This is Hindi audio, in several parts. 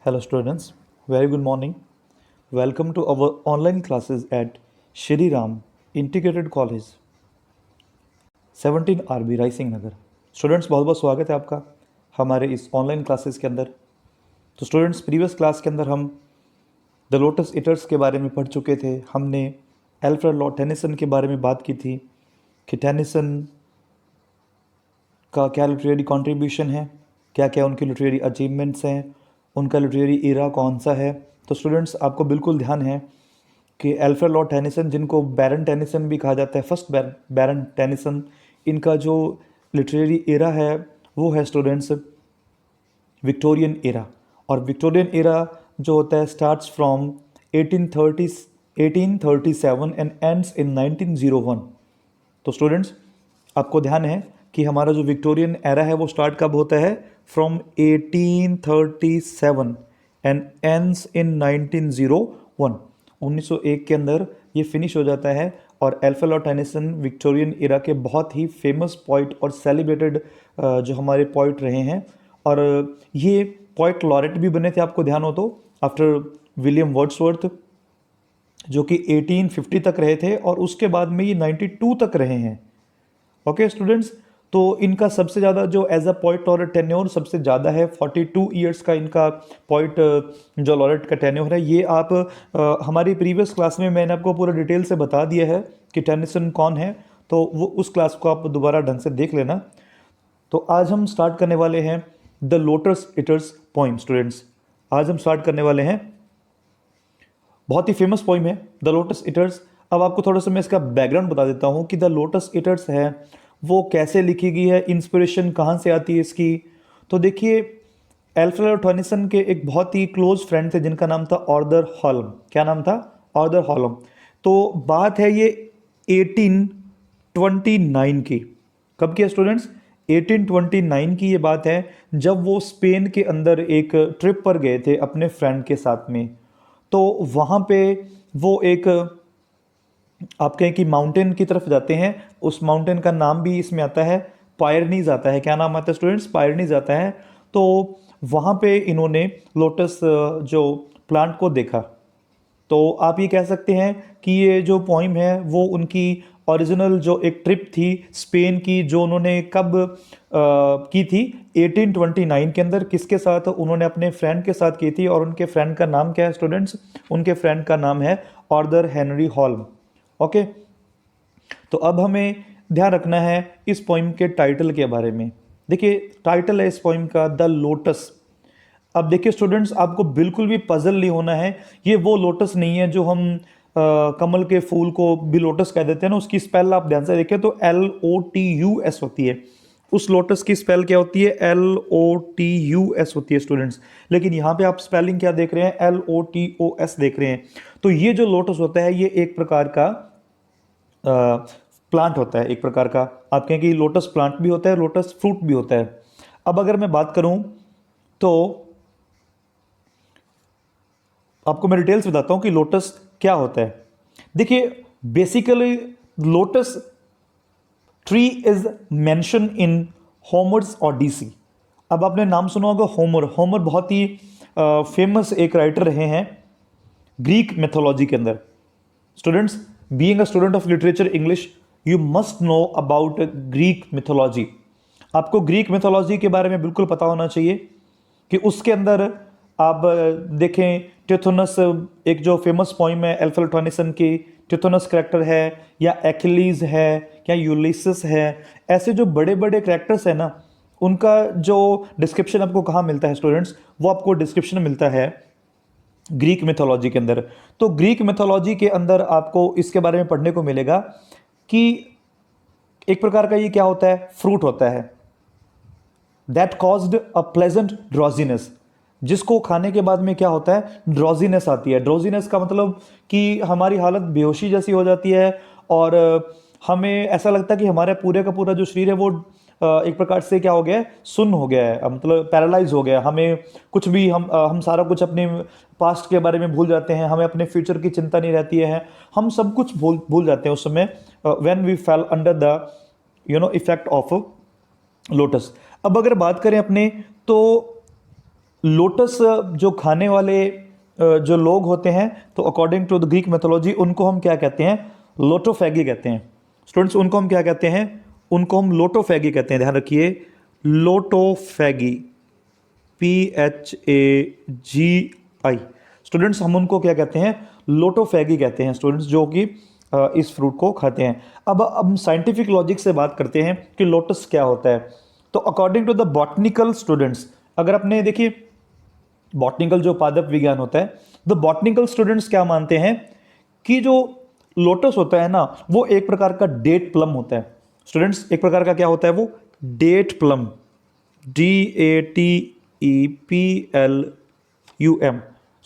Hello students, very good morning. Welcome to our online classes at Shri Ram Integrated College, 17 RB rising Nagar. Students बहुत बहुत स्वागत है आपका हमारे इस ऑनलाइन क्लासेस के अंदर। तो स्टूडेंट्स प्रीवियस क्लास के अंदर हम द लोटस ईटर्स के बारे में पढ़ चुके थे। हमने अल्फ्रेड लॉर्ड टेनिसन के बारे में बात की थी कि टेनिसन का क्या लिटरेरी कंट्रीब्यूशन है, क्या क्या उनकी लिटरेरी अचीवमेंट्स हैं, उनका लिटरेरी इरा कौन सा है। तो स्टूडेंट्स आपको बिल्कुल ध्यान है कि अल्फ्रेड लॉर्ड टेनिसन, जिनको बैरन टेनिसन भी कहा जाता है, फर्स्ट बैरन टेनिसन, इनका जो लिटरेरी इरा है वो है स्टूडेंट्स विक्टोरियन इरा। और विक्टोरियन इरा जो होता है starts from 1837 and ends in 1901। तो स्टूडेंट्स आपको ध्यान है कि हमारा जो विक्टोरियन एरा है वो स्टार्ट कब होता है, फ्रॉम 1837 एंड एंड्स इन 1901। 1901 के अंदर ये फिनिश हो जाता है। और Alfred Lord Tennyson Victorian era के बहुत ही फेमस पोइट और सेलिब्रेटेड जो हमारे पोइट रहे हैं। और ये पोइट लॉरेट भी बने थे, आपको ध्यान हो तो, आफ्टर विलियम वर्ड्सवर्थ, जो कि 1850 तक रहे थे और उसके बाद में ये 92 तक रहे हैं। ओके स्टूडेंट्स, तो इनका सबसे ज़्यादा जो as a poet laureate tenure सबसे ज़्यादा है, 42 ईयर्स का इनका पोइट जो लॉरेट का टेन्योर है। ये आप हमारी प्रीवियस क्लास में मैंने आपको पूरा डिटेल से बता दिया है कि टेनिसन कौन है, तो वो उस क्लास को आप दोबारा ढंग से देख लेना। तो आज हम स्टार्ट करने वाले हैं the lotus eaters poem. Students आज हम स्टार्ट करने वाले हैं, बहुत ही फेमस पोइम है द लोटस ईटर्स। अब आपको थोड़ा सा मैं इसका बैकग्राउंड बता देता हूँ कि द लोटस ईटर्स है वो कैसे लिखी गई है, इंस्पिरेशन कहाँ से आती है इसकी। तो देखिए, अल्फ्रेड लॉर्ड टेनिसन के एक बहुत ही क्लोज फ्रेंड थे जिनका नाम था ऑर्थर हॉलम। क्या नाम था? Arthur Hallam. तो बात है ये 1829 की। कब की है स्टूडेंट्स? 1829 की ये बात है, जब वो स्पेन के अंदर एक ट्रिप पर गए थे अपने फ्रेंड के साथ में। तो वहाँ पे वो एक आप कहें कि माउंटेन की तरफ जाते हैं। उस माउंटेन का नाम भी इसमें आता है, पायरनीज आता है। क्या नाम आता है स्टूडेंट्स? पायरनीज आता है। तो वहाँ पे इन्होंने लोटस जो प्लांट को देखा। तो आप ये कह सकते हैं कि ये जो पोइम है वो उनकी ओरिजिनल जो एक ट्रिप थी स्पेन की, जो उन्होंने कब की थी, 1829 के अंदर। किसके साथ? उन्होंने अपने फ्रेंड के साथ की थी। और उनके फ्रेंड का नाम क्या है स्टूडेंट्स? उनके फ्रेंड का नाम है ऑर्थर हेनरी हॉलम। ओके, तो अब हमें ध्यान रखना है इस पोइम के टाइटल के बारे में। देखिए, टाइटल है इस पोइम का द लोटस। अब देखिए स्टूडेंट्स, आपको बिल्कुल भी पजल नहीं होना है। ये वो लोटस नहीं है जो हम कमल के फूल को भी लोटस कह देते हैं ना, उसकी स्पेल आप ध्यान से देखें तो LOTUS होती है। उस लोटस की स्पेल क्या होती है? LOTUS होती है स्टूडेंट्स। लेकिन यहाँ पे आप स्पेलिंग क्या देख रहे हैं? LOTOS देख रहे हैं। तो ये जो लोटस होता है ये एक प्रकार का प्लांट होता है, एक प्रकार का। आप कहें कि लोटस प्लांट भी होता है, लोटस फ्रूट भी होता है। अब अगर मैं बात करूं तो आपको मैं डिटेल्स बताता हूं कि लोटस क्या होता है। देखिए, basically lotus tree is mention in Homer's Odyssey. अब आपने नाम सुना होगा होमर। होमर बहुत ही फेमस एक राइटर रहे हैं ग्रीक मैथोलॉजी के अंदर। Students, being a student of literature English, you must know about Greek mythology. आपको ग्रीक मिथोलॉजी के बारे में बिल्कुल पता होना चाहिए कि उसके अंदर आप देखें टिथोनस, एक जो फेमस पोइम है अल्फ्रेड टेनिसन की, टिथोनस करैक्टर है, या एक्हिलीज है, या यूलिसिस है। ऐसे जो बड़े बड़े करैक्टर्स हैं ना, उनका जो डिस्क्रिप्शन आपको कहाँ मिलता है स्टूडेंट्स? वो आपको डिस्क्रिप्शन मिलता है ग्रीक मिथोलॉजी के अंदर। तो ग्रीक मिथोलॉजी के अंदर आपको इसके बारे में पढ़ने को मिलेगा कि एक प्रकार का ये क्या होता है? फ्रूट होता है that caused a pleasant drowsiness, जिसको खाने के बाद में क्या होता है? ड्रॉजीनेस आती है। ड्रॉजीनेस का मतलब कि हमारी हालत बेहोशी जैसी हो जाती है और हमें ऐसा लगता है कि हमारे पूरे का पूरा जो शरीर है वो एक प्रकार से क्या हो गया है? सुन्न हो गया है, मतलब पैरालाइज हो गया। हमें कुछ भी हम सारा कुछ अपने पास्ट के बारे में भूल जाते हैं, हमें अपने फ्यूचर की चिंता नहीं रहती है, हम सब कुछ भूल जाते हैं उस समय when we fell under the effect of lotus. अब अगर बात करें अपने, तो लोटस जो खाने वाले जो लोग होते हैं, तो according to the Greek mythology उनको हम क्या कहते हैं? लोटोफैगी कहते हैं। स्टूडेंट्स, उनको हम क्या कहते हैं? उनको हम लोटोफैगी कहते हैं, ध्यान रखिए, लोटोफैगी, PHAGI। स्टूडेंट्स, हम उनको क्या कहते हैं? लोटोफैगी कहते हैं स्टूडेंट्स, जो कि इस फ्रूट को खाते हैं। अब हम साइंटिफिक लॉजिक से बात करते हैं कि लोटस क्या होता है। तो according to the botanical students, अगर अपने देखिए बॉटनिकल जो पादप विज्ञान होता है, द बॉटनिकल स्टूडेंट्स क्या मानते हैं कि जो लोटस होता है ना, वो एक प्रकार का डेट प्लम होता है। स्टूडेंट्स, एक प्रकार का क्या होता है? वो डेट प्लम, DATEPLUM।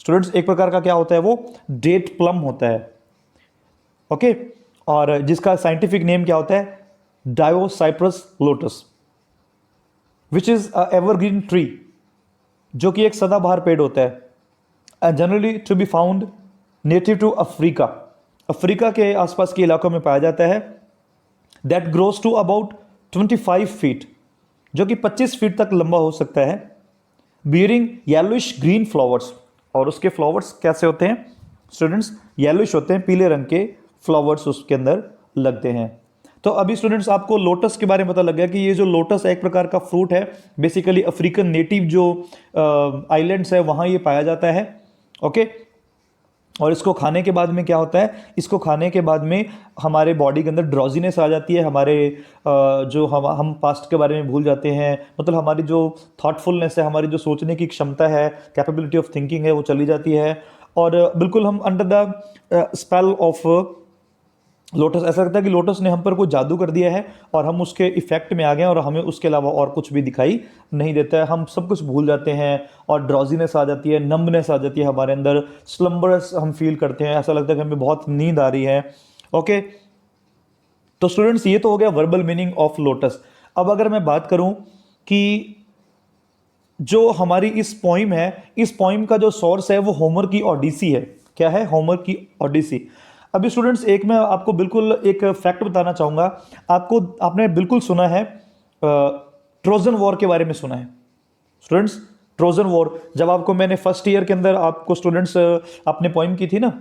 स्टूडेंट्स, एक प्रकार का क्या होता है? वो डेट प्लम होता है। ओके, और जिसका साइंटिफिक नेम क्या होता है? Diospyros lotus, which is a evergreen tree, जो कि एक सदाबहार पेड़ होता है, and generally to be found native to Africa. Africa के आसपास के इलाकों में पाया जाता है। That grows to about 25 feet, जो कि 25 फीट तक लंबा हो सकता है, बियरिंग येलोइश ग्रीन फ्लावर्स। और उसके फ्लावर्स कैसे होते हैं स्टूडेंट्स? येलोइश होते हैं, पीले रंग के फ्लावर्स उसके अंदर लगते हैं। तो अभी स्टूडेंट्स आपको लोटस के बारे में पता लग गया कि ये जो लोटस है एक प्रकार का फ्रूट है, बेसिकली अफ्रीकन नेटिव जो आइलैंड्स है वहाँ ये पाया जाता है। ओके, और इसको खाने के बाद में क्या होता है? इसको खाने के बाद में हमारे बॉडी के अंदर ड्रॉजीनेस आ जाती है, हमारे जो हम पास्ट के बारे में भूल जाते हैं, मतलब हमारी जो थॉटफुलनेस है, हमारी जो सोचने की क्षमता है, कैपेबिलिटी ऑफ थिंकिंग है, वो चली जाती है। और बिल्कुल हम under the spell of lotus, ऐसा लगता है कि लोटस ने हम पर कोई जादू कर दिया है और हम उसके इफेक्ट में आ गए हैं और हमें उसके अलावा और कुछ भी दिखाई नहीं देता है। हम सब कुछ भूल जाते हैं और ड्रॉजीनेस आ जाती है, नम्बनेस आ जाती है हमारे अंदर, स्लम्बरस हम फील करते हैं, ऐसा लगता है कि हमें बहुत नींद आ रही है। ओके, तो स्टूडेंट्स ये तो हो गया वर्बल मीनिंग ऑफ लोटस। अब अगर मैं बात करूं कि जो हमारी इस पोइम है, इस पोइम का जो सोर्स है वो होमर की ओडिसी है। क्या है? होमर की ओडिसी। अभी स्टूडेंट्स एक मैं आपको बिल्कुल एक फैक्ट बताना चाहूंगा। आपने बिल्कुल सुना है, ट्रोजन वॉर के बारे में सुना है स्टूडेंट्स? ट्रोजन वॉर, जब आपको मैंने फर्स्ट ईयर के अंदर आपको स्टूडेंट्स आपने पोइम की थी ना,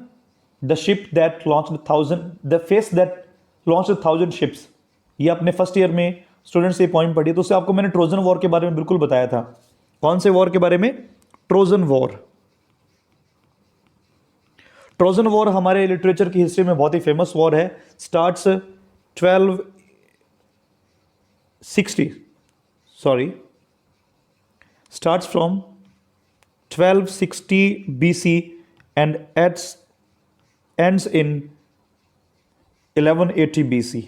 the ship that launch 1000, the face that launch 1000 ships, ये आपने फर्स्ट ईयर में स्टूडेंट्स ये पोइम पढ़ी, तो उससे आपको मैंने ट्रोजन वॉर के बारे में बिल्कुल बताया था। कौन से वॉर के बारे में? Trojan war. ट्रोजन वॉर हमारे लिटरेचर की हिस्ट्री में बहुत ही फेमस वॉर है। Starts 1260, sorry, starts from 1260 BC and ends in 1180 BC।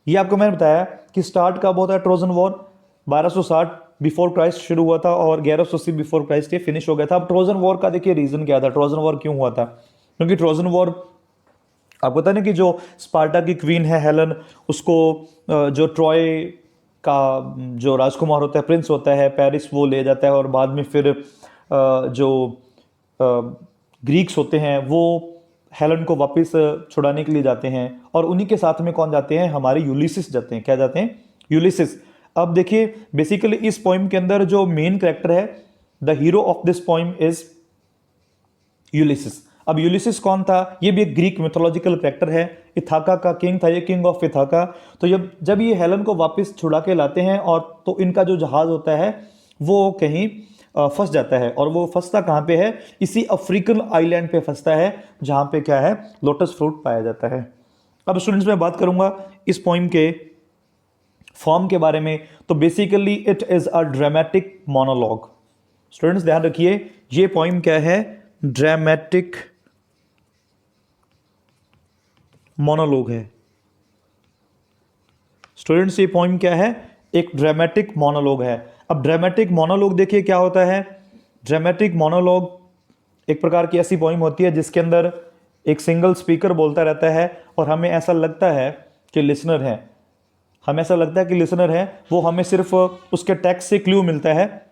ये आपको मैंने बताया कि स्टार्ट कब होता है ट्रोजन वॉर? 1260 बिफोर क्राइस्ट शुरू हुआ था और 1180 बिफोर क्राइस्ट ये फिनिश हो गया था। अब ट्रोजन वॉर का देखिए रीजन क्या था, ट्रोजन वॉर क्यों हुआ था? क्योंकि ट्रोजन वॉर आपको पता है ना कि जो स्पार्टा की क्वीन है हेलन, उसको जो ट्रॉय का जो राजकुमार होता है, प्रिंस होता है, पेरिस, वो ले जाता है और बाद में फिर जो ग्रीक्स होते हैं वो हेलन को वापस छुड़ाने के लिए जाते हैं और उन्हीं के साथ में कौन जाते हैं? हमारे यूलिसिस जाते हैं। क्या जाते हैं? यूलिसिस। अब देखिए बेसिकली इस पोइम के अंदर जो मेन कैरेक्टर है, the hero of this poem is Ulysses. अब यूलिसिस कौन था? ये भी एक ग्रीक मिथोलॉजिकल कैरेक्टर है, इथाका का किंग था ये, किंग ऑफ इथाका। तो जब ये हेलन को वापस छुड़ा के लाते हैं और तो इनका जो जहाज होता है वो कहीं फंस जाता है, और वो फंसता कहाँ पे है? इसी अफ्रीकन आइलैंड पे फंसता है जहाँ पे क्या है? लोटस फ्रूट पाया जाता है। अब स्टूडेंट्स मैं बात करूंगा इस पोइम के फॉर्म के बारे में, तो basically it is a dramatic monologue. Students ध्यान रखिए, ये पोइम क्या है? ड्रामेटिक मोनोलॉग है। स्टूडेंट्स ये पोइम क्या है? एक ड्रामेटिक मोनोलॉग है। अब ड्रामेटिक मोनोलॉग देखिए क्या होता है। ड्रामेटिक मोनोलॉग एक प्रकार की ऐसी पोइम होती है जिसके अंदर एक सिंगल स्पीकर बोलता रहता है और हमें ऐसा लगता है कि लिसनर है, वो हमें सिर्फ उसके टेक्स्ट से क्लू मिलता है,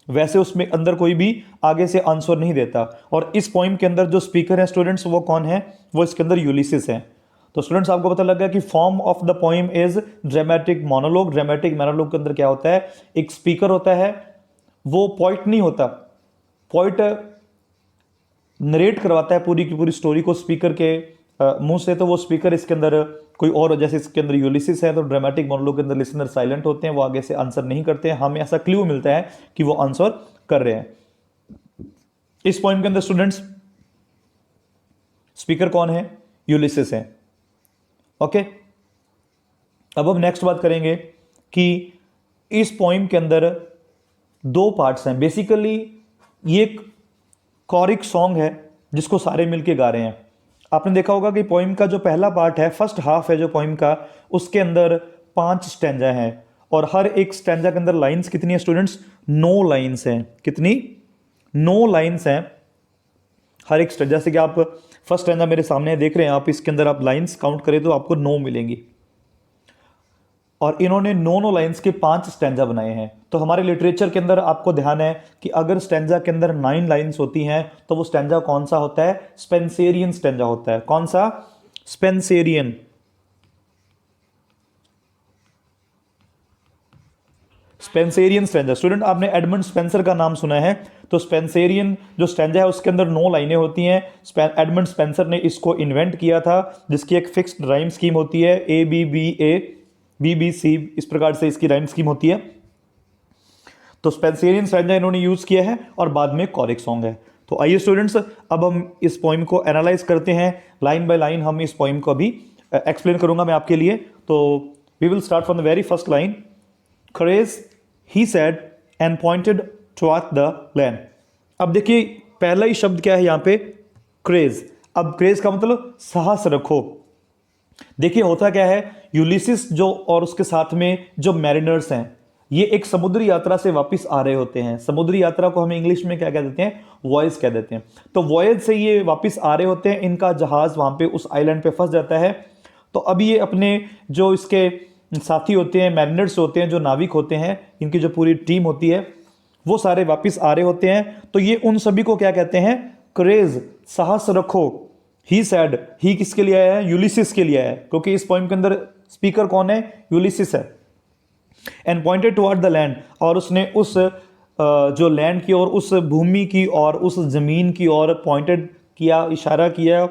वैसे उसमें अंदर कोई भी आगे से आंसर नहीं देता। और इस पोइम के अंदर जो स्पीकर है स्टूडेंट्स वो कौन है? वो इसके अंदर यूलिसिस है। तो स्टूडेंट्स आपको पता लग गया कि form of the poem is dramatic monologue. Dramatic monologue के अंदर क्या होता है? एक स्पीकर होता है वो पॉइंट नहीं होता, पॉइंट नरेट करवाता है पूरी की पूरी स्टोरी को स्पीकर के मुंह से, तो वो स्पीकर इसके अंदर कोई और, जैसे इसके अंदर यूलिसिस है तो ड्रामेटिक मोनोलॉग के अंदर लिसनर साइलेंट होते हैं, वो आगे से आंसर नहीं करते हैं, हमें ऐसा क्लू मिलता है कि वो आंसर कर रहे हैं। इस पॉइंट के अंदर स्टूडेंट्स स्पीकर कौन है? यूलिसिस है। ओके, अब हम नेक्स्ट बात करेंगे कि इस पोइम के अंदर दो पार्ट्स हैं। बेसिकली ये एक कॉरिक सॉन्ग है जिसको सारे मिलके गा रहे हैं। आपने देखा होगा कि पोइम का जो पहला पार्ट है, फर्स्ट हाफ है जो पोइम का, उसके अंदर 5 स्टैंजा हैं और हर एक स्टैंजा के अंदर लाइंस कितनी है स्टूडेंट्स? 9 लाइंस हैं। कितनी? 9 लाइंस हैं हर एक स्टैंजा। जैसे कि आप फर्स्ट स्टैंजा मेरे सामने देख रहे हैं, आप इसके अंदर आप लाइंस काउंट करें तो आपको 9 मिलेंगी और इन्होंने 9 लाइंस के 5 स्टैंजा बनाए हैं। तो हमारे लिटरेचर के अंदर आपको ध्यान है कि अगर स्टैंजा के अंदर 9 लाइंस होती हैं तो वो स्टैंजा कौन सा होता है? स्पेंसेरियन स्टैंजा होता है। कौन सा? स्पेंसेरियन। Spencerian stanza. स्टूडेंट आपने एडमंड स्पेंसर का नाम सुना है, तो स्पेंसेरियन जो स्टैंजा है उसके अंदर 9 लाइनें होती हैं। एडमंड स्पेंसर ने इसको इन्वेंट किया था, जिसकी एक फिक्स्ड राइम स्कीम होती है, ABC, इस प्रकार से इसकी राइम स्कीम होती है। तो स्पेंसेरियन स्टैंजा इन्होंने यूज किया है और बाद में कॉरिक सॉन्ग है। तो आइए स्टूडेंट्स, अब हम इस पोइम को एनालाइज करते हैं लाइन बाय लाइन। हम इस पोइम को अभी एक्सप्लेन करूंगा मैं आपके लिए। तो we will start from the very first line. Courage, he said and pointed toward the land. अब देखिए पहला ही शब्द क्या है यहाँ पे? क्रेज। अब क्रेज का मतलब साहस रखो। देखिए होता क्या है, यूलिसिस जो और उसके साथ में जो मैरिनर्स हैं, ये एक समुद्री यात्रा से वापस आ रहे होते हैं। समुद्री यात्रा को हम इंग्लिश में क्या कह देते हैं? वॉयज कह देते हैं। तो वॉयज से ये वापस आ रहे होते हैं, इनका जहाज वहां पे उस आइलैंड पे फंस जाता है। तो अब ये अपने जो इसके साथी होते हैं, मैरिनर्स होते हैं, जो नाविक होते हैं, इनकी जो पूरी टीम होती है, वो सारे वापस आ रहे होते हैं। तो ये उन सभी को क्या कहते हैं? करेज, साहस रखो। ही सैड, ही किसके लिए आया है? यूलिसिस के लिए आया है, क्योंकि इस पोइम के अंदर स्पीकर कौन है? यूलिसिस है। And pointed toward the land, और उसने उस जो लैंड की और उस भूमि की और उस जमीन की और पॉइंटेड किया, इशारा किया।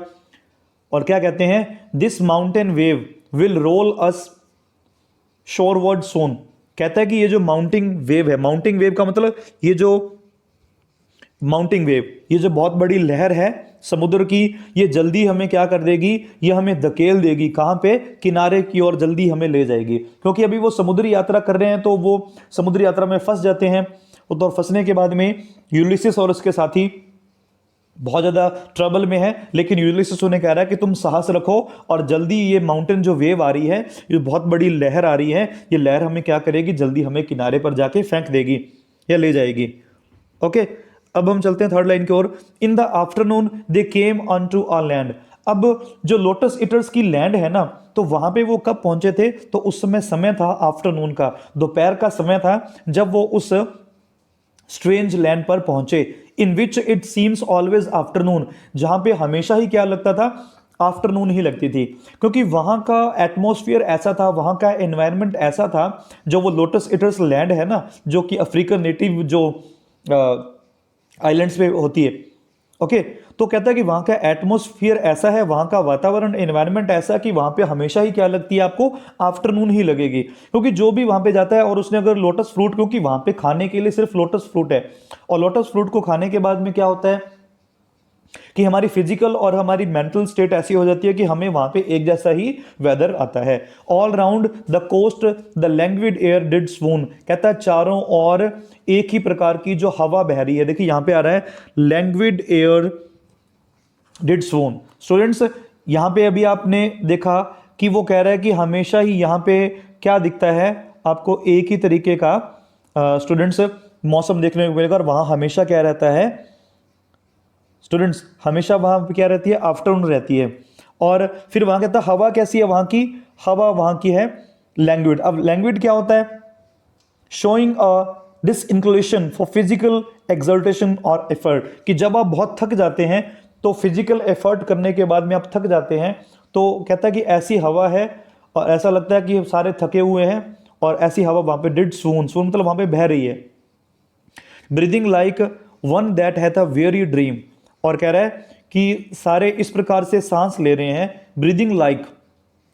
और क्या कहते हैं? This mountain wave will roll us shoreward soon. कहता है कि ये जो माउंटिंग वेव है, माउंटिंग वेव का मतलब ये जो माउंटिंग वेव, ये जो बहुत बड़ी लहर है समुद्र की, ये जल्दी हमें क्या कर देगी? ये हमें धकेल देगी। कहां पे? किनारे की ओर जल्दी हमें ले जाएगी। क्योंकि अभी वो समुद्री यात्रा कर रहे हैं, तो वो समुद्री यात्रा में फंस जाते हैं। तो फंसने के बाद में यूलिसिस और उसके साथी बहुत ज़्यादा ट्रबल में है, लेकिन यूलिसिस उन्हें कह रहा है कि तुम साहस रखो और जल्दी ये माउंटेन जो वेव आ रही है, ये बहुत बड़ी लहर आ रही है, ये लहर हमें क्या करेगी? जल्दी हमें किनारे पर जाके फेंक देगी या ले जाएगी। ओके, अब हम चलते हैं थर्ड लाइन की ओर। In the afternoon they came on to a land. अब जो लोटस ईटर्स की लैंड है ना, तो वहां पे वो कब पहुंचे थे? तो उस समय था आफ्टरनून का, दोपहर का समय था जब वो उस स्ट्रेंज लैंड पर पहुंचे। In which it seems always afternoon, जहां पे हमेशा ही क्या लगता था? आफ्टरनून ही लगती थी, क्योंकि वहां का एटमॉस्फेयर ऐसा था, वहां का एनवायरनमेंट ऐसा था। जो वो लोटस ईटर्स लैंड है ना, जो कि अफ्रीकन नेटिव जो आइलैंड्स पे होती है। ओके, तो कहता है कि वहां का एटमॉस्फेयर ऐसा है, वहां का वातावरण, एनवायरनमेंट ऐसा कि वहां पे हमेशा ही क्या लगती है आपको? आफ्टरनून ही लगेगी। क्योंकि जो भी वहां पे जाता है और उसने अगर लोटस फ्रूट, क्योंकि वहां पे खाने के लिए सिर्फ लोटस फ्रूट है, और लोटस फ्रूट को खाने के बाद में क्या होता है कि हमारी फिजिकल और हमारी मेंटल स्टेट ऐसी हो जाती है कि हमें वहां पे एक जैसा ही वेदर आता है। All round the coast the languid air did swoon. कहता है चारों ओर एक ही प्रकार की जो हवा बह रही है। देखिए यहां पे आ रहा है लैंग्विड एयर डिड स्वून। स्टूडेंट्स यहां पे अभी आपने देखा कि वो कह रहा है कि हमेशा ही यहां पे क्या दिखता है आपको? एक ही तरीके का स्टूडेंट्स मौसम देखने को मिलेगा, और वहां हमेशा क्या रहता है स्टूडेंट्स? हमेशा वहां पे क्या रहती है? आफ्टरनून रहती है। और फिर वहां कहता है हवा कैसी है वहां की? हवा वहां की है लैंग्विड। अब लैंग्विड क्या होता है? शोइंग अ डिसइंक्लिनेशन फॉर फिजिकल एक्सर्टेशन और एफर्ट, कि जब आप बहुत थक जाते हैं तो फिजिकल एफर्ट करने के बाद में आप थक जाते हैं, तो कहता है कि ऐसी हवा है और ऐसा लगता है कि सारे थके हुए हैं, और ऐसी हवा वहां पे डिड स्वून, स्वून मतलब वहां पे बह रही है। Breathing like one that hath a very dream, और कह रहा है कि सारे इस प्रकार से सांस ले रहे हैं, breathing like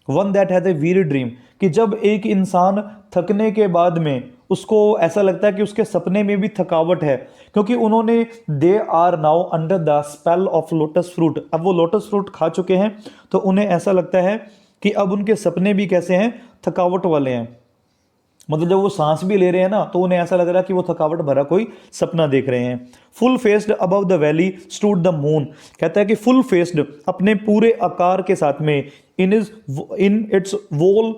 one that hath a weary dream, कि जब एक इंसान थकने के बाद में उसको ऐसा लगता है कि उसके सपने में भी थकावट है, क्योंकि उन्होंने they are now under the spell of lotus fruit, अब वो लोटस फ्रूट खा चुके हैं, तो उन्हें ऐसा लगता है कि अब उनके सपने भी कैसे हैं, थकावट वाले हैं। मतलब जब वो सांस भी ले रहे हैं ना, तो उन्हें ऐसा लग रहा है कि वो थकावट भरा कोई सपना देख रहे हैं। Full faced above the valley stood the moon, कहता है कि फुल फेस्ड अपने पूरे आकार के साथ में, in its whole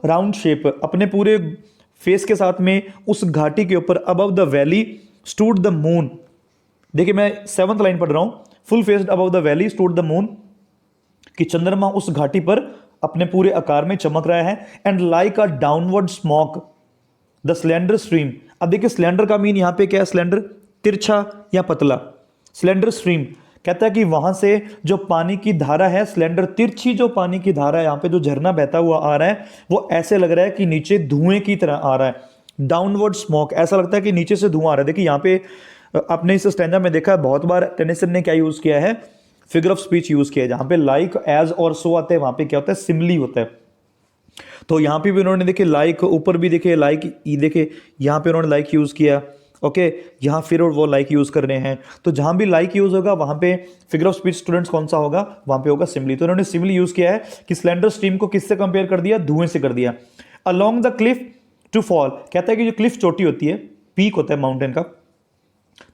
round shape, अपने पूरे फेस के साथ में उस घाटी के ऊपर, above the valley stood the moon. देखिए मैं 7th लाइन पढ़ रहा हूं, full faced above the valley stood the moon, कि चंद्रमा उस घाटी पर अपने पूरे आकार में चमक रहा है। And like a downward smoke the slender stream, अब देखिए स्लेंडर का मीन यहां पे क्या है, स्लेंडर तिरछा या पतला, स्लेंडर स्ट्रीम कहता है कि वहां से जो पानी की धारा है, स्लेंडर तिरछी जो पानी की धारा है, यहां पे जो झरना बहता हुआ आ रहा है, वो ऐसे लग रहा है कि नीचे धुएं की तरह आ रहा है। डाउनवर्ड स्मोक, ऐसा लगता है कि नीचे से धुआं आ रहा है। देखिए यहां पे आपने इस स्टैंजा में देखा है बहुत बार टेनिसन ने क्या यूज किया है, फिगर ऑफ स्पीच यूज किया है। जहां पे लाइक एज और सो आते हैं, वहां पे क्या होता है, सिमिली होता है। तो यहां पे भी उन्होंने देखिए लाइक, ऊपर भी देखिए लाइक, देखिए यहां पे उन्होंने लाइक यूज किया, ओके यहां फिर वो लाइक यूज कर रहे हैं। तो जहां भी लाइक यूज होगा वहां पे फिगर ऑफ स्पीच स्टूडेंट्स कौन सा होगा, वहां पे होगा सिमिली। तो उन्होंने सिमिली यूज किया है कि स्लेंडर स्ट्रीम को किससे कंपेयर कर दिया, धुएं से कर दिया। Along the cliff to fall, कहता है कि जो क्लिफ चोटी होती है, पीक होता है माउंटेन का,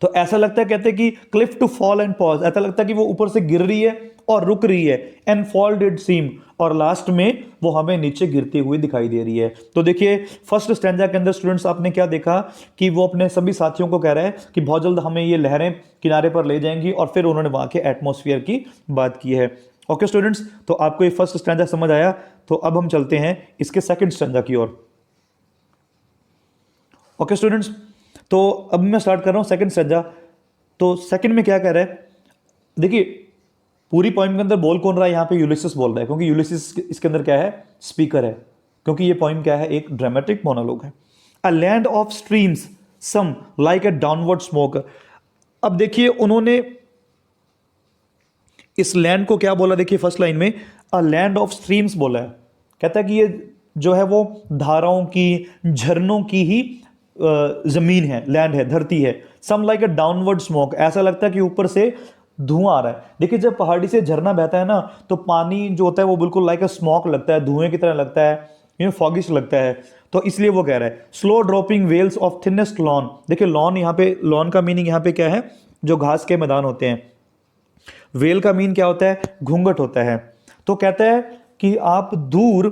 तो ऐसा लगता है, कहते हैं कि cliff to fall and pause, ऐसा लगता है कि वो ऊपर से गिर रही है और रुक रही है। एंड फॉल डिड सीम, और लास्ट में वो हमें नीचे गिरती हुई दिखाई दे रही है। तो देखिए फर्स्ट स्टैंजा के अंदर स्टूडेंट्स आपने क्या देखा कि वो अपने सभी साथियों को कह रहा है कि बहुत जल्द हमें ये लहरें किनारे पर ले जाएंगी, और फिर उन्होंने वहां के एटमॉस्फेयर की बात की है। ओके स्टूडेंट्स, तो आपको ये फर्स्ट स्टैंजा समझ आया, तो अब हम चलते हैं इसके सेकंड स्टैंजा की ओर। ओके स्टूडेंट्स, तो अब मैं स्टार्ट कर रहा हूं सेकंड स्टैंजा। तो सेकंड में क्या कह रहा है, देखिए पूरी पोइम के अंदर बोल कौन रहा है, यहां पे यूलिसिस बोल रहा है, क्योंकि यूलिसिस इसके अंदर क्या है, स्पीकर है, क्योंकि ये पोइम क्या है, एक ड्रामेटिक मोनोलॉग है। A land of streams some like a downward smoke, अब देखिए उन्होंने इस लैंड को क्या बोला, देखिए फर्स्ट लाइन में अ लैंड ऑफ स्ट्रीम्स बोला है, कहता है कि ये जो है वो धाराओं की, झरनों की ही जमीन है, लैंड है, धरती है। Some like a downward smoke, ऐसा लगता है कि ऊपर से धुआं आ रहा है। देखिए जब पहाड़ी से झरना बहता है ना, तो पानी जो होता है वो बिल्कुल लाइक अ स्मोक लगता है, धुएं की तरह लगता है, फॉगिश लगता है। तो इसलिए वो कह रहा है slow dropping veils of thinnest lawn, देखिए लॉन, यहाँ पे लॉन का मीनिंग यहाँ पे क्या है, जो घास के मैदान होते हैं। वेल का मीन क्या होता है, घूंघट होता है। तो कहता है कि आप दूर,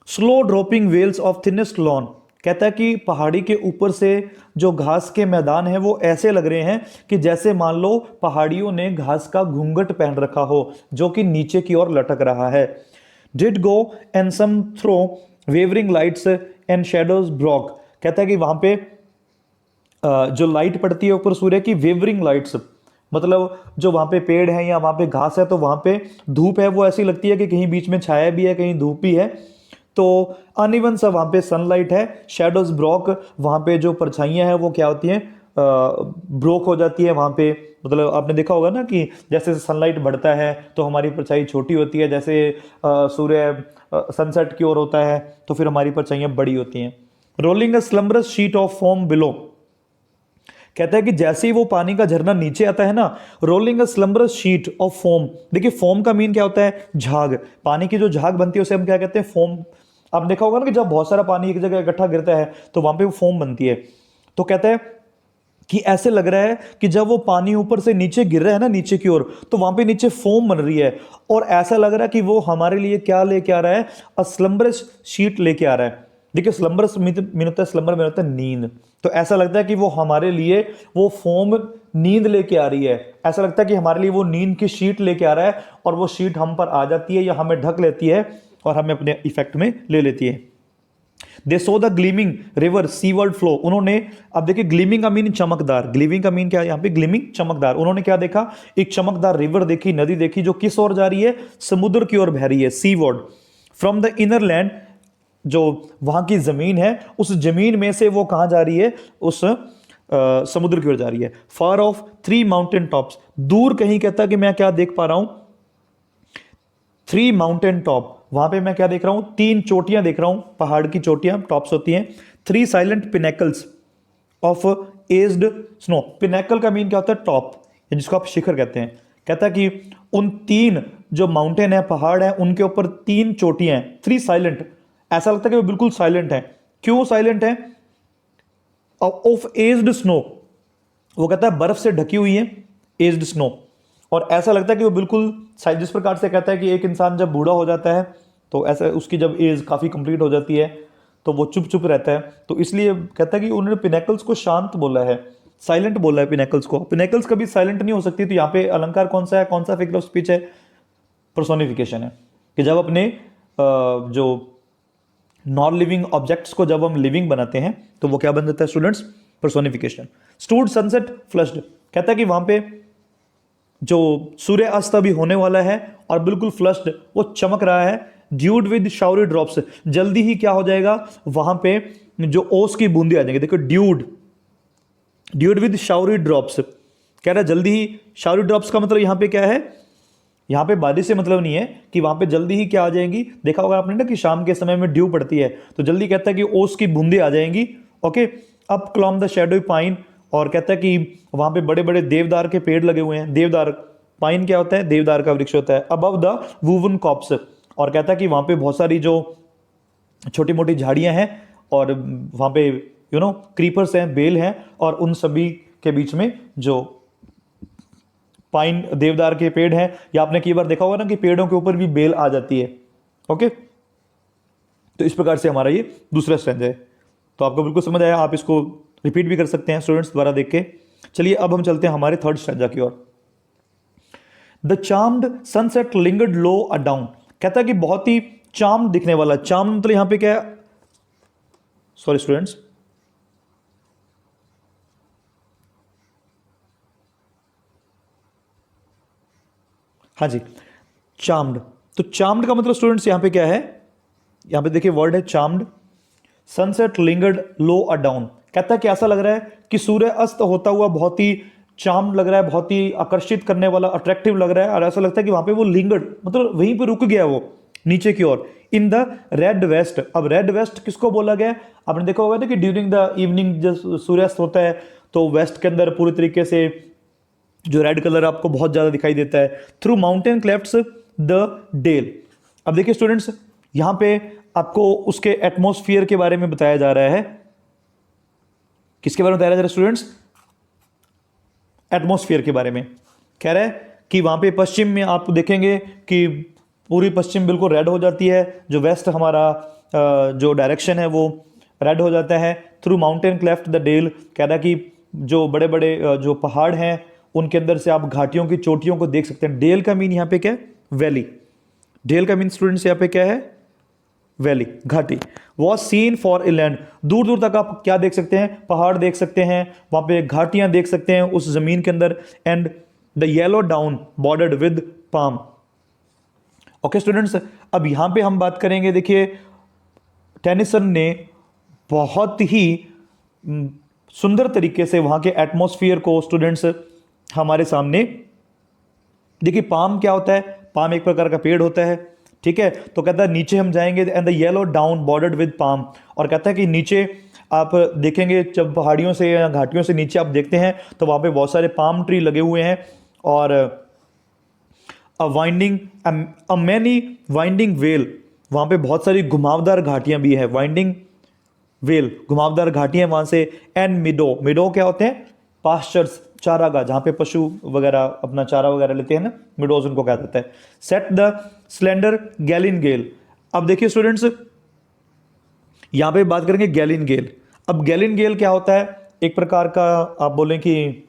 slow dropping veils of thinnest lawn, कहता है कि पहाड़ी के ऊपर से जो घास के मैदान है वो ऐसे लग रहे हैं कि जैसे मान लो पहाड़ियों ने घास का घूंघट पहन रखा हो, जो कि नीचे की ओर लटक रहा है। Did go and some through wavering lights and shadows broke, कहता है कि वहां पे जो लाइट पड़ती है ऊपर सूर्य की, वेवरिंग लाइट्स, मतलब जो वहां पे पेड़ है या वहां पे घास है, तो वहां पे धूप है वो ऐसी लगती है कि कहीं बीच में छाया भी है, कहीं धूप भी है। तो अनइवन सा वहां पे सनलाइट है। शेडोज ब्रोक, वहां पे जो परछाइयां हैं वो क्या होती हैं, ब्रोक हो जाती है वहां पे। मतलब आपने देखा होगा ना कि जैसे सनलाइट बढ़ता है तो हमारी परछाई छोटी होती है, जैसे सूर्य सनसेट की ओर होता है तो फिर हमारी परछाइयां बड़ी होती हैं। Rolling a slumberous sheet of foam below, कहता है कि जैसे ही वो पानी का झरना नीचे आता है ना, rolling a slumberous sheet of foam, देखिए फोम का मीन क्या होता है, झाग, पानी की जो झाग बनती है उसे हम क्या कहते हैं, फोम। आप देखा होगा ना कि जब बहुत सारा पानी एक जगह इकट्ठा गिरता है तो वहां पे वो फोम बनती है। तो कहता है कि ऐसे लग रहा है कि जब वो पानी ऊपर से नीचे गिर रहा है ना, नीचे की ओर, तो वहां पे नीचे फोम बन रही है, और ऐसा लग रहा है कि वो हमारे लिए क्या लेके आ रहा है, अ स्लम्बरस शीट लेके आ रहा है। देखिए स्लम्बरस मीन होता है, स्लम्बर में होता है नींद, तो ऐसा लगता है कि वो हमारे लिए वो फोम नींद लेके आ रही है। ऐसा लगता है कि हमारे लिए वो नींद की शीट लेके आ रहा है, और वो शीट हम पर आ जाती है या हमें ढक लेती है और हमें अपने इफेक्ट में ले लेती है। They saw the gleaming river seaward flow, उन्होंने, अब देखिए ग्लीमिंग का मीन चमकदार, ग्लीमिंग का मीन क्या है यहाँ पे, ग्लीमिंग चमकदार। उन्होंने क्या देखा, एक चमकदार रिवर देखी, नदी देखी, जो किस ओर जा रही है, समुद्र की ओर बह रही है, seaward. From the inner land, जो वहां की जमीन है, उस जमीन में से वो कहां जा रही है, उस समुद्र की ओर जा रही है। फार ऑफ 3 माउंटेन टॉप्स, दूर कहीं कहता है कि मैं क्या देख पा रहा हूं, 3 माउंटेन टॉप, वहां पे मैं क्या देख रहा हूं, 3 चोटियां देख रहा हूं, पहाड़ की चोटियां टॉप्स होती हैं। 3 silent pinnacles of aged snow, pinnacle का मीन क्या होता है, टॉप, जिसको आप शिखर कहते हैं। कहता है कि उन 3 जो माउंटेन है, पहाड़ है, उनके ऊपर 3 चोटियां हैं, 3 साइलेंट, ऐसा लगता है कि वो बिल्कुल साइलेंट है। क्यों साइलेंट है, ऑफ एज्ड स्नो, वो कहता है बर्फ से ढकी हुई है, एज्ड स्नो, और ऐसा लगता है कि वो बिल्कुल, जिस प्रकार से कहता है कि एक इंसान जब बूढ़ा हो जाता है तो ऐसा उसकी जब एज काफ़ी कंप्लीट हो जाती है तो वो चुप चुप रहता है, तो इसलिए कहता है कि उन्होंने पिनेकल्स को शांत बोला है, साइलेंट बोला है पिनेकल्स को। पिनेकल्स कभी साइलेंट नहीं हो सकती, तो यहाँ पे अलंकार कौन सा है, कौन सा फिगर ऑफ स्पीच है, पर्सोनिफिकेशन है, कि जब अपने जो नॉन लिविंग ऑब्जेक्ट्स को जब हम लिविंग बनाते हैं तो वो क्या बन जाता है students, personification. Stood sunset flushed, कहता है कि वहां पे जो सूर्य अस्त अभी होने वाला है और बिल्कुल फ्लश्ड, वो चमक रहा है। ड्यूड विद शावरी ड्रॉप्स, जल्दी ही क्या हो जाएगा, वहां पे जो ओस की बूंदे आ जाएंगे। देखो ड्यूड विद शावरी ड्रॉप्स, कह रहा है जल्दी ही, शावरी ड्रॉप्स का मतलब यहां पे क्या है, यहाँ पे बारिश से मतलब नहीं है कि वहां पे जल्दी ही क्या आ जाएंगी, देखा होगा आपने ना कि शाम के समय में ड्यू पड़ती है, तो जल्दी कहता है कि ओस की बूंदे आ जाएंगी। Okay, up clomb the shadow pine, और कहता है कि वहां पे बड़े बड़े देवदार के पेड़ लगे हुए हैं। देवदार, पाइन क्या होता है, देवदार का वृक्ष होता है। अबव द वूवन कॉप्स, और कहता है कि वहां पे बहुत सारी जो छोटी मोटी झाड़ियां हैं और वहां पे क्रीपर्स हैं, बेल हैं, और उन सभी के बीच में जो पाइन देवदार के पेड़ हैं, या आपने कई बार देखा होगा ना कि पेड़ों के ऊपर भी बेल आ जाती है। ओके, तो इस प्रकार से हमारा ये दूसरा स्ट्रेंथ है। तो आपको बिल्कुल समझ आया, आप इसको रिपीट भी कर सकते हैं स्टूडेंट्स द्वारा देख के। चलिए अब हम चलते हैं हमारे थर्ड स्ट्रेंथ की ओर। The charmed sunset lingered low adown, कहता है कि बहुत ही चार्म दिखने वाला, चार्म मतलब यहां पे क्या है, सॉरी स्टूडेंट्स, हाँ जी, चार्म्ड, तो चार्म्ड का मतलब स्टूडेंट्स यहां पे क्या है, यहां पे देखिए वर्ड है charmed. Sunset lingered low adown, कहता है कि ऐसा लग रहा है कि सूर्य अस्त होता हुआ बहुत ही चार्म लग रहा है, बहुत ही आकर्षित करने वाला, अट्रैक्टिव लग रहा है, और ऐसा लगता है कि वहां पे वो लिंगर्ड मतलब वहीं पे रुक गया वो नीचे की ओर, इन द रेड वेस्ट। अब रेड वेस्ट किसको बोला गया, आपने देखा होगा ना कि ड्यूरिंग द इवनिंग जब सूर्यास्त होता है तो वेस्ट के अंदर पूरी तरीके से जो रेड कलर आपको बहुत ज्यादा दिखाई देता है। Through mountain clefts the dale, अब देखिए स्टूडेंट्स यहां पे आपको उसके एटमॉस्फेयर के बारे में बताया जा रहा है। किसके बारे में बताया जा रहा है स्टूडेंट्स, एटमॉस्फेयर के बारे में। कह रहा है कि वहां पे पश्चिम में आप देखेंगे कि पूरी पश्चिम बिल्कुल रेड हो जाती है, जो वेस्ट हमारा जो डायरेक्शन है वो रेड हो जाता है। Through mountain cleft the dale, कह रहा है कि जो बड़े बड़े जो पहाड़ हैं उनके अंदर से आप घाटियों की चोटियों को देख सकते हैं। डेल का मीन यहाँ पे क्या है, वैली। डेल का मीन स्टूडेंट्स यहाँ पे क्या है, वैली, घाटी। वॉज सीन फॉर इलैंड, दूर दूर तक आप क्या देख सकते हैं, पहाड़ देख सकते हैं, वहां पे घाटियां देख सकते हैं उस जमीन के अंदर। And the yellow down bordered with palm. Okay students, अब यहां पे हम बात करेंगे, देखिए टेनिसन ने बहुत ही सुंदर तरीके से वहां के एटमॉस्फेयर को स्टूडेंट्स हमारे सामने, देखिए पाम क्या होता है, पाम एक प्रकार का पेड़ होता है, ठीक है। तो कहता है नीचे हम जाएंगे, and the yellow down bordered with palm, और कहता है कि नीचे आप देखेंगे जब पहाड़ियों से या घाटियों से नीचे आप देखते हैं तो वहां पे बहुत सारे पाम ट्री लगे हुए हैं, और अ मैनी वाइंडिंग वेल, वहां पे बहुत सारी घुमावदार घाटियां भी है, वाइंडिंग वेल घुमावदार घाटियां वहां से। एंड मिडो, मिडो क्या होते हैं, पास्चर्स, चारागाह, जहां पे पशु वगैरह अपना चारा वगैरह लेते हैं ना, मिडोज उनको कहा जाता है। सेट द स्लेंडर गैलिन गेल, अब देखिए स्टूडेंट्स यहां पे बात करेंगे गैलिन गेल। अब गैलिन गेल क्या होता है, एक प्रकार का आप बोलें कि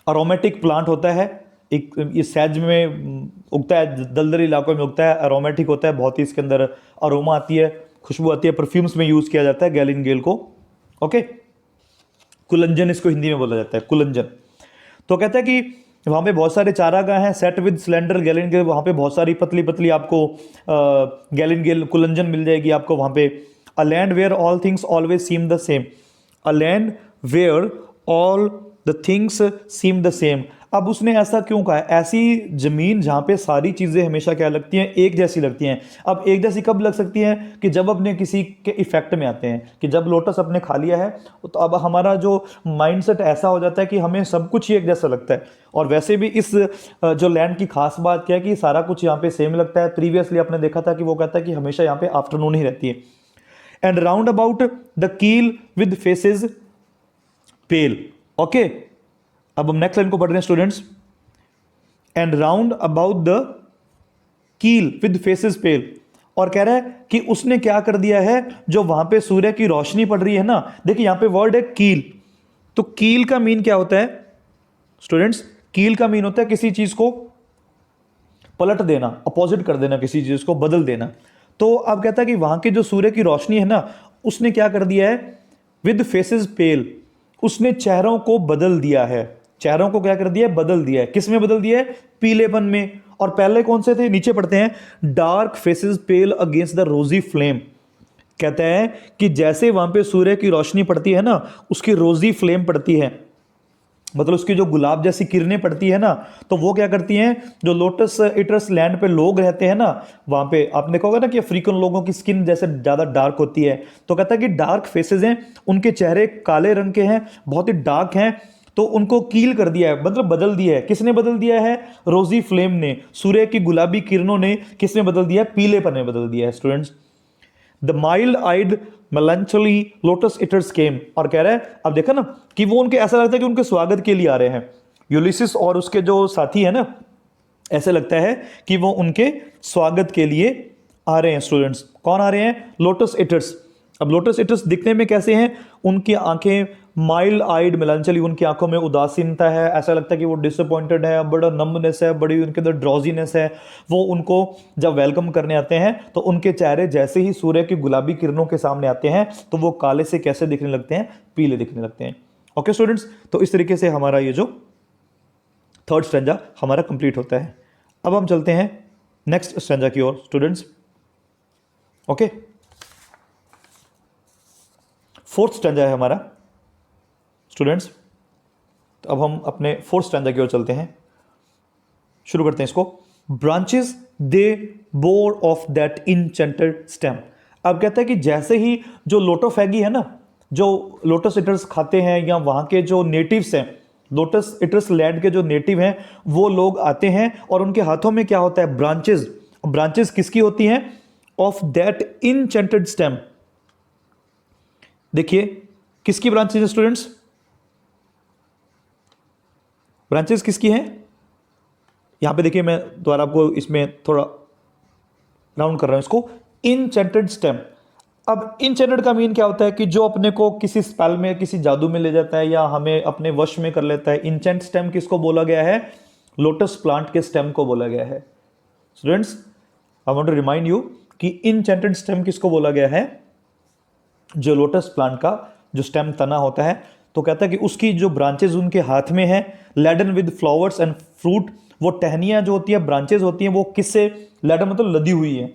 अरोमेटिक प्लांट होता है, एक ये सहज में उगता है, दलदली इलाकों में उगता है, अरोमेटिक होता है, बहुत ही इसके अंदर अरोमा आती है, खुशबू आती है, परफ्यूम्स में यूज किया जाता है गैलिन गेल को। ओके, कुलंजन इसको हिंदी में बोला जाता है, कुलंजन। तो कहता है कि वहां पे बहुत सारे चारागाह हैं, सेट विद स्लेंडर गैलिन गेल, वहां पे बहुत सारी पतली पतली आपको गैलिन गेल कुलंजन मिल जाएगी आपको वहां पे। A land where all things always seem the same, a land where all the things seem the same. अब उसने ऐसा क्यों कहा है? ऐसी जमीन जहां पे सारी चीजें हमेशा क्या लगती हैं, एक जैसी लगती हैं। अब एक जैसी कब लग सकती हैं? कि जब अपने किसी के इफेक्ट में आते हैं, कि जब लोटस अपने खा लिया है तो अब हमारा जो माइंडसेट ऐसा हो जाता है कि हमें सब कुछ ही एक जैसा लगता है। और वैसे भी इस जो लैंड की खास बात क्या है कि सारा कुछ यहाँ पे सेम लगता है। प्रीवियसली आपने देखा था कि वो कहता है कि हमेशा यहाँ पे आफ्टरनून ही रहती है। एंड राउंड अबाउट द कील विद फेसेस पेल। ओके, अब हम नेक्स्ट लाइन को पढ़ रहे हैं students. And round about the कील विद फेसेस पेल। और कह रहा है कि उसने क्या कर दिया है, जो वहां पे सूर्य की रोशनी पड़ रही है ना, देखिए यहां पे वर्ड है कील। तो कील का मीन क्या होता है स्टूडेंट्स? कील का मीन होता है किसी चीज को पलट देना, अपोजिट कर देना, किसी चीज को बदल देना। तो अब कहता है कि वहां की जो सूर्य की रोशनी है ना, उसने क्या कर दिया है, विद फेसेस पेल, उसने चेहरों को बदल दिया है। चेहरों को क्या कर दिया है? बदल दिया है। किस में बदल दिया है? पीलेपन में। और पहले कौन से थे? नीचे पढ़ते हैं, dark faces pale against the rosy flame. कहता है कि जैसे वहां पे सूर्य की रोशनी पड़ती है ना, उसकी रोजी फ्लेम पड़ती है, मतलब उसकी जो गुलाब जैसी किरणें पड़ती है ना, तो वो क्या करती हैं, जो लोटस इटर्स लैंड पे लोग रहते हैं ना, वहां पे आपने देखा होगा ना कि अफ्रीकन लोगों की स्किन जैसे ज्यादा डार्क होती है। तो कहता है कि डार्क फेसेस हैं, उनके चेहरे काले रंग के हैं, बहुत ही डार्क हैं, तो उनको कील कर दिया है, मतलब बदल दिया है। किसने बदल दिया है? रोजी फ्लेम ने, सूर्य की गुलाबी किरणों ने किसने बदल दिया है? पीलेपन में बदल दिया है students. The mild eyed melancholy lotus eaters came. और कह रहा है, अब देखा ना कि वो उनके, ऐसा लगता है कि उनके स्वागत के लिए आ रहे हैं। यूलिसिस और उसके जो साथी है ना, ऐसे लगता है कि वो उनके स्वागत के लिए आ रहे हैं स्टूडेंट्स। कौन आ रहे हैं? Lotus eaters. अब लोटस इटर्स दिखने में कैसे हैं? उनकी आंखें माइल्ड आइड मेलांचली, उनकी आंखों में उदासीनता है, ऐसा लगता है कि वो डिसअपॉइंटेड है, बड़ा नम्बनेस है, बड़ी उनके अंदर ड्रॉजीनेस है। वो उनको जब वेलकम करने आते हैं तो उनके चेहरे जैसे ही सूर्य की गुलाबी किरणों के सामने आते हैं तो वो काले से कैसे दिखने लगते हैं? पीले दिखने लगते हैं। ओके स्टूडेंट्स, तो इस तरीके से हमारा ये जो थर्ड स्टैंजा हमारा कंप्लीट होता है। अब हम चलते हैं नेक्स्ट स्टैंजा की ओर स्टूडेंट्स। ओके, फोर्थ स्टैंजा है हमारा स्टूडेंट्स। तो अब हम अपने फोर्थ स्टैंजा की ओर चलते हैं, शुरू करते हैं इसको। Branches they bore of that enchanted stem. अब कहता है कि जैसे ही जो लोटोफैगी है ना, जो लोटस इटर्स खाते हैं, या वहां के जो नेटिव्स हैं, लोटस इटर्स लैंड के जो नेटिव हैं, वो लोग आते हैं और उनके हाथों में क्या होता है? ब्रांचेस। ब्रांचेस किसकी होती हैं? Of that enchanted stem. देखिए किसकी ब्रांचेस है स्टूडेंट्स? ब्रांचेस किसकी हैं? यहां पे देखिए, मैं दोबारा आपको इसमें थोड़ा राउंड कर रहा हूं इसको। इनचेंटेड स्टेम। अब इनचेंटेड का मीन क्या होता है? कि जो अपने को किसी स्पेल में, किसी जादू में ले जाता है, या हमें अपने वश में कर लेता है। इंचेंट स्टेम किसको बोला गया है? लोटस प्लांट के स्टेम को बोला गया है। Students, I want to remind you कि इनचेंटेड स्टेम किसको बोला गया है? जो लोटस प्लांट का जो स्टेम तना होता है। तो कहता है कि उसकी जो ब्रांचेस उनके हाथ में है, laden with flowers and fruit. वो टहनियां जो होती है, ब्रांचेस होती हैं, वो किससे? लेडन मतलब लदी हुई है।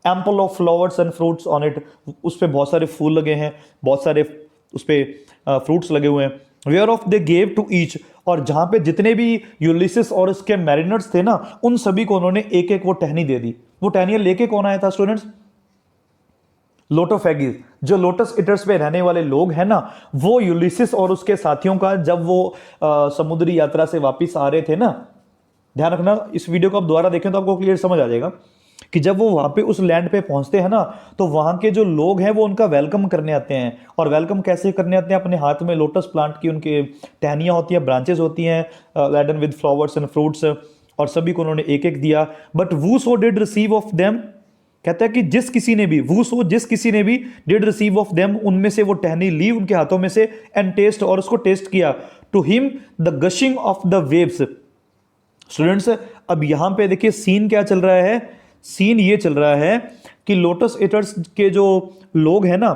Ample of flowers and fruits on it, उस पर बहुत सारे फूल लगे हैं, बहुत सारे उस पर फ्रूट्स लगे हुए हैं। Where of they gave to each. और जहां पे जितने भी यूलिसिस और उसके मैरिनर्स थे ना, उन सभी को उन्होंने एक एक वो टहनी दे दी। वो टहनियां लेके कौन आया था स्टूडेंट्स? लोटोफैगीज। जो लोटस इटर्स पे रहने वाले लोग हैं ना, वो यूलिसिस और उसके साथियों का जब वो समुद्री यात्रा से वापस आ रहे थे ना, ध्यान रखना, इस वीडियो को आप दोबारा देखें तो आपको क्लियर समझ आ जाएगा कि जब वो वहां पे उस लैंड पे पहुंचते हैं ना, तो वहां के जो लोग हैं वो उनका वेलकम करने आते हैं। और वेलकम कैसे करने आते हैं? अपने हाथ में लोटस प्लांट की उनके टहनियां होती हैं, ब्रांचेस होती हैं, laden with flowers and fruits, और सभी को उन्होंने एक एक दिया। But who so did receive of them. कहता है कि जिस किसी ने भी, वो सो जिस किसी ने भी, डिड रिसीव ऑफ देम, उनमें से वो टहनी ली उनके हाथों में से, एंड टेस्ट, और उसको टेस्ट किया। To him the gushing of the waves. Students, अब यहां पे देखिए सीन क्या चल रहा है। सीन ये चल रहा है कि लोटस इटर्स के जो लोग हैं ना,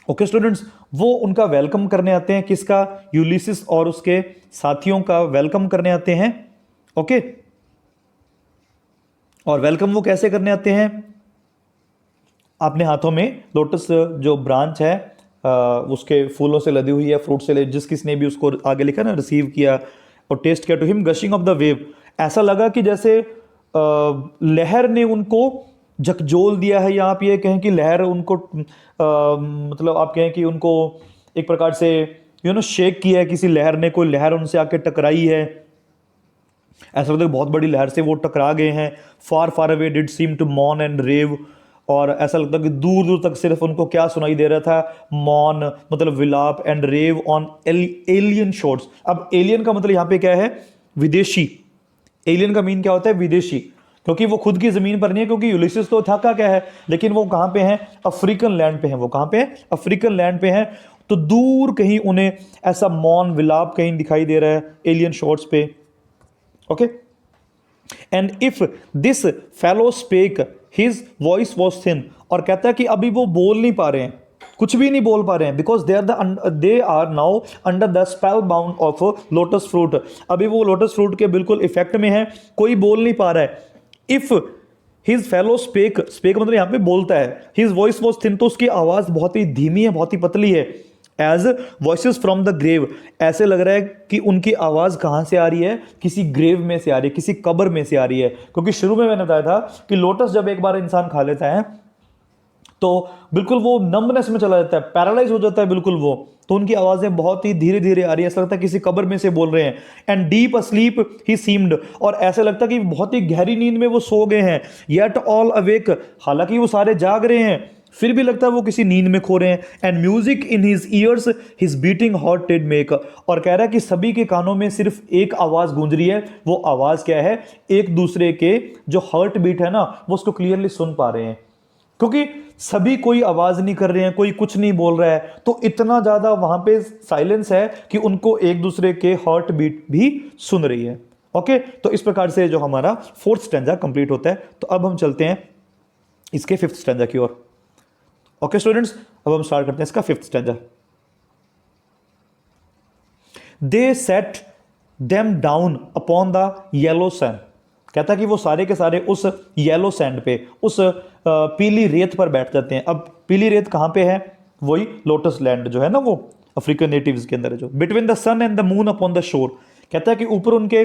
ओके स्टूडेंट्स, वो उनका वेलकम करने आते हैं। किसका? यूलिसिस और उसके साथियों का वेलकम करने आते हैं। ओके, और वेलकम वो कैसे करने आते हैं? अपने हाथों में लोटस जो ब्रांच है, उसके फूलों से लदी हुई है, फ्रूट से जिस किसने भी उसको आगे लिखा ना, रिसीव किया और टेस्ट किया, to him gushing of the wave, ऐसा लगा कि जैसे लहर ने उनको झकझोल दिया है, या आप ये कहें कि लहर उनको मतलब आप कहें कि उनको एक प्रकार से शेक किया है, किसी लहर ने, कोई लहर उनसे आके टकराई है, ऐसा लगता है बहुत बड़ी लहर से वो टकरा गए हैं। Far far away did seem to mourn and rave, और ऐसा लगता है कि दूर दूर तक सिर्फ उनको क्या सुनाई दे रहा था, मॉर्न मतलब विलाप, and rave on alien shores. अब एलियन का मतलब यहाँ पे क्या है, विदेशी। एलियन का मीन क्या होता है, विदेशी, क्योंकि वो खुद की जमीन पर नहीं है, क्योंकि यूलिसिस तो था क्या है, लेकिन वो कहाँ पे हैं, अफ्रीकन लैंड पे हैं। वो कहाँ पे हैं, अफ्रीकन लैंड पे हैं। तो दूर कहीं उन्हें ऐसा मौन विलाप कहीं दिखाई दे रहा है एलियन शोर्स पे। Okay, and if this fellow spake his voice was thin, और कहता है कि अभी वो बोल नहीं पा रहे हैं, कुछ भी नहीं बोल पा रहे हैं, because they are now under the spell bound of lotus fruit. अभी वो लोटस फ्रूट के बिल्कुल इफेक्ट में है, कोई बोल नहीं पा रहा है। If his fellow spake, spake मतलब यहां पे बोलता है, हिज वॉइस वॉज थिन, तो उसकी आवाज बहुत ही धीमी है, बहुत ही पतली है। As voices from the grave, ऐसे लग रहा है कि उनकी आवाज कहां से आ रही है, किसी ग्रेव में से आ रही है, किसी कब्र में से आ रही है। क्योंकि शुरू में मैंने बताया था कि लोटस जब एक बार इंसान खा लेता है तो बिल्कुल वो नम्बनेस में चला जाता है, पैरालाइज हो जाता है बिल्कुल वो। तो उनकी आवाजें बहुत ही धीरे धीरे आ रही है, ऐसा लगता है किसी कब्र में से बोल रहे हैं। And deep asleep he seemed, और ऐसा लगता है कि बहुत ही गहरी नींद में वो सो गए हैं। येट ऑल अवेक, हालांकि वो सारे जाग रहे हैं, फिर भी लगता है वो किसी नींद में खो रहे हैं। And music in his years his beating heart did make, और कह रहा है कि सभी के कानों में सिर्फ एक आवाज गूंज रही है। वो आवाज क्या है, एक दूसरे के जो हार्ट बीट है ना, वो उसको क्लियरली सुन पा रहे हैं, क्योंकि सभी कोई आवाज नहीं कर रहे हैं, कोई कुछ नहीं बोल रहा है। तो इतना ज्यादा वहां पे साइलेंस है कि उनको एक दूसरे के हार्ट बीट भी सुन रही है। ओके, तो इस प्रकार से जो हमारा फोर्थ स्टैंजा कंप्लीट होता है। तो अब हम चलते हैं इसके फिफ्थ स्टैंजा की ओर। ओके स्टूडेंट्स, अब हम स्टार्ट करते हैं इसका fifth stanza. They set them down upon the yellow sand, कहता है कि वो सारे के सारे उस येलो सैंड पे, उस पीली रेत पर बैठ जाते हैं। अब पीली रेत कहां पे है, वही लोटस लैंड जो है ना, वो अफ्रीकन नेटिव्स के अंदर है जो। Between the sun and the moon upon the shore, कहता है कि ऊपर उनके,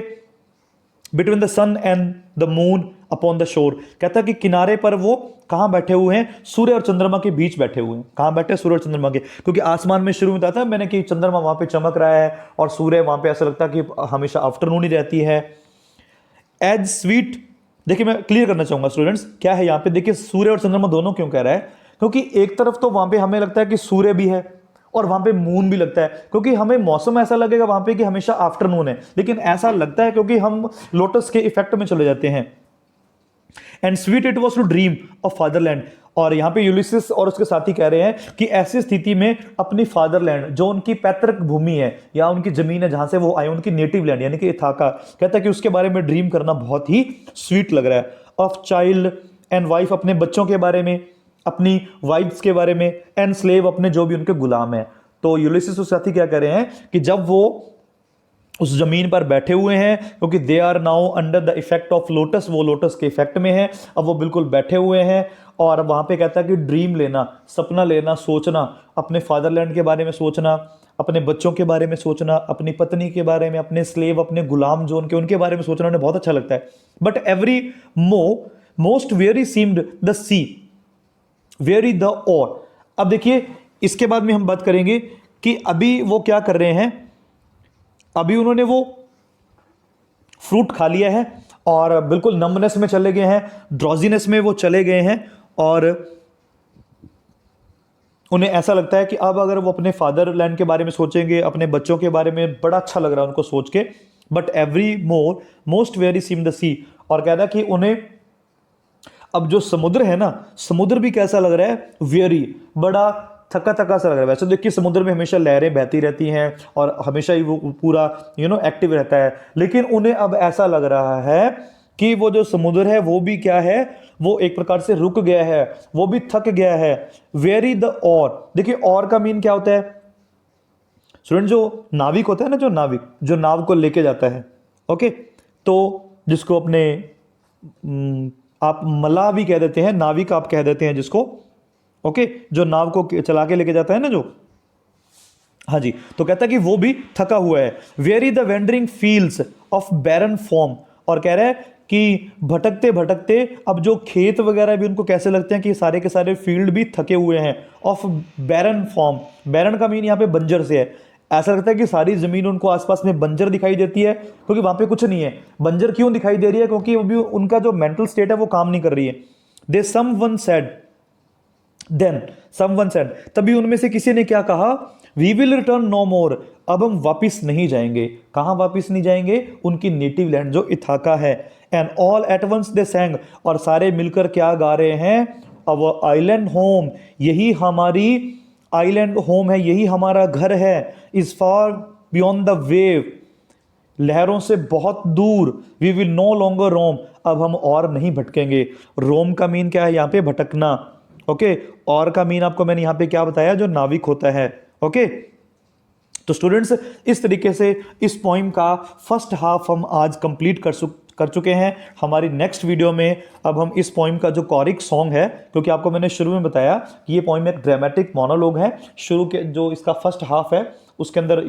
between the sun and the moon upon the shore, कहता है कि किनारे पर वो कहां बैठे हुए हैं, सूर्य और चंद्रमा के बीच बैठे हुए हैं। कहां बैठे, सूर्य और चंद्रमा के, क्योंकि आसमान में शुरू में बताया था मैंने कि चंद्रमा वहां पे चमक रहा है और सूर्य वहां पे ऐसा लगता है कि हमेशा आफ्टरनून ही रहती है। एज स्वीट, देखिए मैं क्लियर करना चाहूंगा स्टूडेंट्स, क्या है यहां पे, देखिए सूर्य और चंद्रमा दोनों क्यों कह रहा है, क्योंकि एक तरफ तो वहां पे हमें लगता है कि सूर्य भी है और वहां पे मून भी लगता है, क्योंकि हमें मौसम ऐसा लगेगा वहां पे कि हमेशा आफ्टरनून है, लेकिन ऐसा लगता है क्योंकि हम लोटस के इफेक्ट में चले जाते हैं। And sweet it was to dream of fatherland, और यहां पे यूलिसिस और उसके साथी कह रहे हैं कि ऐसी स्थिति में अपनी फादरलैंड, जो उनकी पैतृक भूमि है या उनकी जमीन है जहां से वो आए, उनकी नेटिव लैंड यानी कि इथाका, कहता है कि उसके बारे में ड्रीम करना बहुत ही स्वीट लग रहा है। ऑफ चाइल्ड एंड वाइफ, अपने बच्चों के बारे में, अपनी वाइफ्स के बारे में, एंड स्लेव, अपने जो भी उनके गुलाम है। तो यूलिसिस और साथी क्या कह रहे हैं कि जब वो उस जमीन पर बैठे हुए हैं, क्योंकि they are now under the effect of lotus, वो लोटस के इफेक्ट में है, अब वो बिल्कुल बैठे हुए हैं। और वहां पे कहता है कि ड्रीम लेना, सपना लेना, सोचना, अपने फादरलैंड के बारे में सोचना, अपने बच्चों के बारे में सोचना, अपनी पत्नी के बारे में, अपने स्लेव, अपने गुलाम जो उनके बारे में सोचना उन्हें बहुत अच्छा लगता है। But every most weary seemed the sea weary the oar. अब देखिए इसके बाद में हम बात करेंगे कि अभी वो क्या कर रहे हैं, अभी उन्होंने वो फ्रूट खा लिया है और बिल्कुल नम्बनेस में चले गए हैं, ड्रॉजीनेस में वो चले गए हैं, और उन्हें ऐसा लगता है कि अब अगर वो अपने फादरलैंड के बारे में सोचेंगे, अपने बच्चों के बारे में, बड़ा अच्छा लग रहा है उनको सोच के। But every most very seem the sea, और कहता है कि उन्हें अब जो समुद्र है ना, समुद्र भी कैसा लग रहा है, वेरी, बड़ा थका थका सा लग रहा है। वैसे देखिए समुद्र में हमेशा लहरें बहती रहती हैं और हमेशा ही वो पूरा एक्टिव रहता है, लेकिन उन्हें अब ऐसा लग रहा है कि वो जो समुद्र है वो भी क्या है, वो एक प्रकार से रुक गया है, वो भी थक गया है। वेरी द और, देखिए और का मीन क्या होता है स्टूडेंट, जो नाविक होता है ना, जो नाविक जो नाव को लेके जाता है, ओके, तो जिसको अपने आप मल्लाह भी कह देते हैं, नाविक आप कह देते हैं जिसको, ओके, जो नाव को चला के लेके जाता है ना, जो हाँ जी, तो कहता है कि वो भी थका हुआ है। Weary the wandering fields of barren foam, और कह रहा है कि भटकते भटकते अब जो खेत वगैरह भी उनको कैसे लगते हैं कि सारे के सारे फील्ड भी थके हुए हैं। ऑफ बैरन फॉर्म, बैरन का मीन यहाँ पे बंजर से है। ऐसा लगता है कि सारी जमीन उनको आसपास में बंजर दिखाई देती है, क्योंकि वहां पे कुछ नहीं है। बंजर क्यों दिखाई दे रही है? क्योंकि अभी उनका जो मेंटल स्टेट है वो काम नहीं कर रही है। They some one said, then someone said, तभी उनमें से किसी ने क्या कहा? We will return no more, अब हम वापिस नहीं जाएंगे। कहां वापिस नहीं जाएंगे? उनकी नेटिव लैंड जो इथाका है। And all at once they sang, और सारे मिलकर क्या गा रहे हैं? अवर आइलैंड होम, यही हमारी आइलैंड होम है, यही हमारा घर है। Is for beyond the wave, लहरों से बहुत दूर। वी विल नो लॉन्गर रोम, अब हम और नहीं भटकेंगे। रोम का मीन क्या है यहाँ पे? भटकना। ओके, और का मीन आपको मैंने यहाँ पे क्या बताया? जो नाविक होता है। ओके, तो स्टूडेंट्स इस तरीके से इस पोइम का फर्स्ट हाफ हम आज कंप्लीट कर चुके हैं। हमारी नेक्स्ट वीडियो में अब हम इस पोइम का जो कोरिक सॉन्ग है, क्योंकि आपको मैंने शुरू में बताया कि ये पोइम एक ड्रामेटिक मोनोलॉग है। शुरू के जो इसका फर्स्ट हाफ है उसके अंदर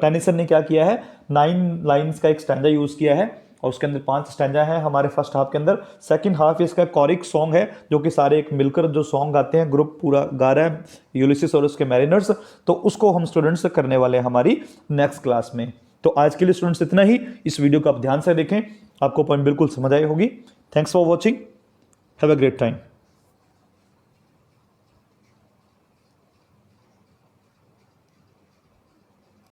टेनिसन ने क्या किया है? 9 लाइन्स का एक स्टैंजा यूज किया है, और उसके अंदर 5 स्टैंजा है हमारे फर्स्ट हाफ के अंदर। सेकंड हाफ इसका कोरिक सॉन्ग है, जो कि सारे एक मिलकर जो सॉन्ग गाते हैं, ग्रुप पूरा गा रहा है, यूलिसिस और उसके मैरिनर्स। तो उसको हम स्टूडेंट्स करने वाले हैं हमारी नेक्स्ट क्लास में। तो आज के लिए स्टूडेंट्स इतना ही। इस वीडियो को आप ध्यान से देखें, आपको पॉइंट बिल्कुल समझ आई होगी। Thanks for watching, have a great time.